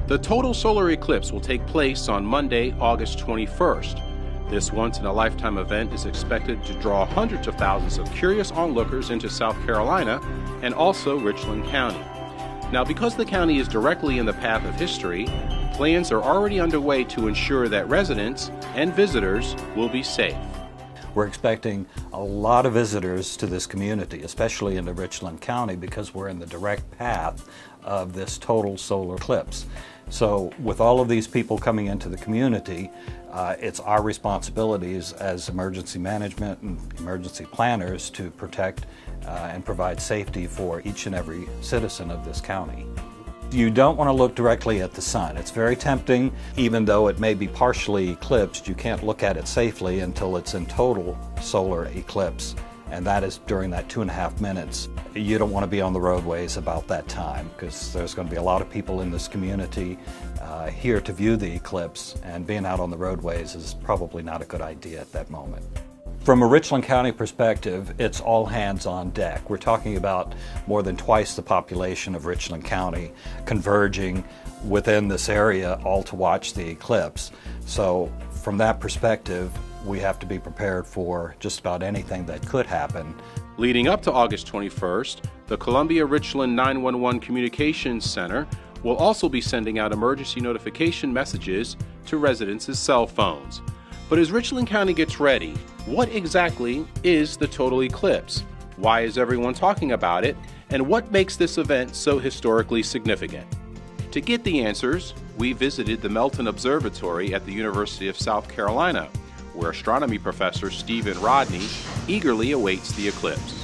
The total solar eclipse will take place on Monday, August 21st. This once-in-a-lifetime event is expected to draw hundreds of thousands of curious onlookers into South Carolina and also Richland County. Now, because the county is directly in the path of history, plans are already underway to ensure that residents and visitors will be safe. We're expecting a lot of visitors to this community, especially into Richland County, because we're in the direct path of this total solar eclipse. So with all of these people coming into the community, it's our responsibilities as emergency management and emergency planners to protect and provide safety for each and every citizen of this county. You don't want to look directly at the sun. It's very tempting. Even though it may be partially eclipsed, you can't look at it safely until it's in total solar eclipse, and that is during that 2.5 minutes. You don't want to be on the roadways about that time because there's going to be a lot of people in this community here to view the eclipse, and being out on the roadways is probably not a good idea at that moment. From a Richland County perspective, it's all hands on deck. We're talking about more than twice the population of Richland County converging within this area all to watch the eclipse. So from that perspective, we have to be prepared for just about anything that could happen. Leading up to August 21st, the Columbia Richland 911 Communications Center will also be sending out emergency notification messages to residents' cell phones. But as Richland County gets ready, what exactly is the total eclipse? Why is everyone talking about it? And what makes this event so historically significant? To get the answers, we visited the Melton Observatory at the University of South Carolina, where astronomy professor Stephen Rodney eagerly awaits the eclipse.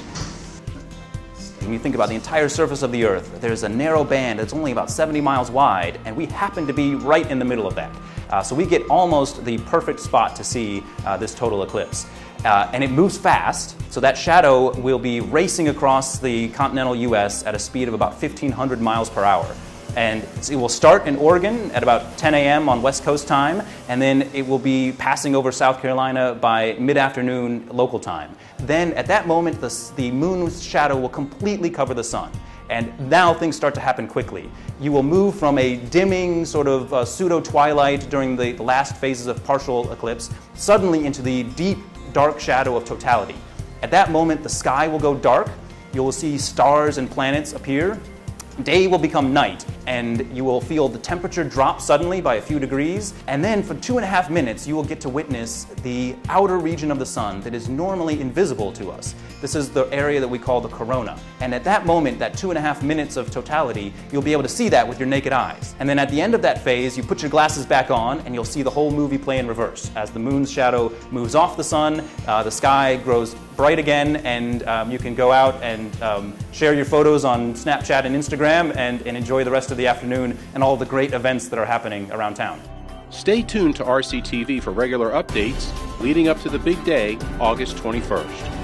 When you think about the entire surface of the Earth, there's a narrow band that's only about 70 miles wide, and we happen to be right in the middle of that. So we get almost the perfect spot to see this total eclipse. And it moves fast, so that shadow will be racing across the continental U.S. at a speed of about 1,500 miles per hour. And it will start in Oregon at about 10 a.m. on West Coast time, and then it will be passing over South Carolina by mid-afternoon local time. Then at that moment, the moon's shadow will completely cover the sun. And now things start to happen quickly. You will move from a dimming sort of pseudo-twilight during the last phases of partial eclipse, suddenly into the deep, dark shadow of totality. At that moment, the sky will go dark. You will see stars and planets appear. Day will become night, and you will feel the temperature drop suddenly by a few degrees, and then for 2.5 minutes you will get to witness the outer region of the sun that is normally invisible to us. This is the area that we call the corona, and at that moment, that 2.5 minutes of totality, you'll be able to see that with your naked eyes. And then at the end of that phase, you put your glasses back on, and you'll see the whole movie play in reverse. As the moon's shadow moves off the sun, the sky grows bright again, and you can go out and share your photos on Snapchat and Instagram and enjoy the rest of the afternoon and all the great events that are happening around town. Stay tuned to RCTV for regular updates leading up to the big day, August 21st.